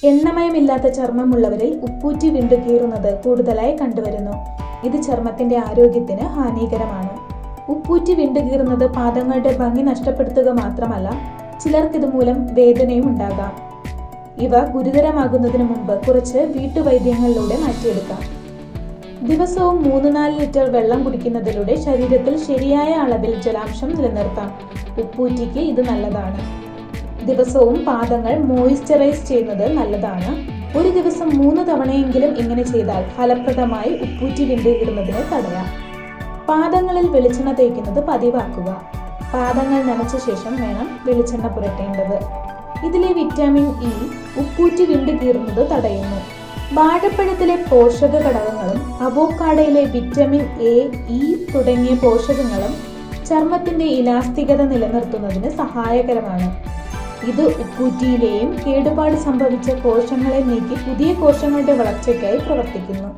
എണ്ണമയമില്ലാത്ത ചർമ്മമുള്ളവരിൽ ഉപ്പൂറ്റി വിണ്ടുകീറുന്നത് കൂടുതലായി കണ്ടുവരുന്നു. ഇത് ചർമ്മത്തിന്റെ ആരോഗ്യത്തിന് ഹാനികരമാണ്. ഉപ്പൂറ്റി വിണ്ടുകീറുന്നത് പാദങ്ങളുടെ ഭംഗി നഷ്ടപ്പെടുത്തുക മാത്രമല്ല, ചിലർക്കിത് മൂലം വേദനയും ഉണ്ടാകാം. ഇവ ഗുരുതരമാകുന്നതിന് മുമ്പ് കുറച്ച് വീട്ടുവൈദ്യങ്ങളിലൂടെ മാറ്റിയെടുക്കാം. ദിവസവും 3-4 ലിറ്റർ വെള്ളം കുടിക്കുന്നതിലൂടെ ശരീരത്തിൽ ശരിയായ അളവിൽ ജലാംശം നിലനിർത്താം. ഉപ്പൂറ്റിക്ക് ഇത് നല്ലതാണ്. ദിവസവും പാദങ്ങൾ മോയിസ്ചറൈസ് ചെയ്യുന്നത് നല്ലതാണ്. ഒരു ദിവസം 3 തവണയെങ്കിലും ഇങ്ങനെ ചെയ്താൽ ഫലപ്രദമായി ഉപ്പൂറ്റി വിണ്ടുകീറുന്നതിനെ തടയാം. പാദങ്ങളിൽ വെളിച്ചെണ്ണ തേക്കുന്നത് പതിവാക്കുക. പാദങ്ങൾ നനച്ച ശേഷം വേണം വെളിച്ചെണ്ണ പുരട്ടേണ്ടത്. ഇതിലെ വിറ്റാമിൻ ഇ ഉപ്പൂറ്റി വിണ്ടുകീറുന്നത് തടയുന്നു. വാഴപ്പഴത്തിലെ പോഷക ഘടകങ്ങളും അവോക്കാഡോയിലെ വിറ്റാമിൻ എ, ഇ തുടങ്ങിയ പോഷകങ്ങളും ചർമ്മത്തിന്റെ ഇലാസ്തികത നിലനിർത്തുന്നതിന് സഹായകരമാണ്. ഇത് ഉപ്പൂറ്റിയിലെയും കേടുപാട് സംഭവിച്ച കോശങ്ങളെ നീക്കി പുതിയ കോശങ്ങളുടെ വളർച്ചയ്ക്കായി പ്രവർത്തിക്കുന്നു.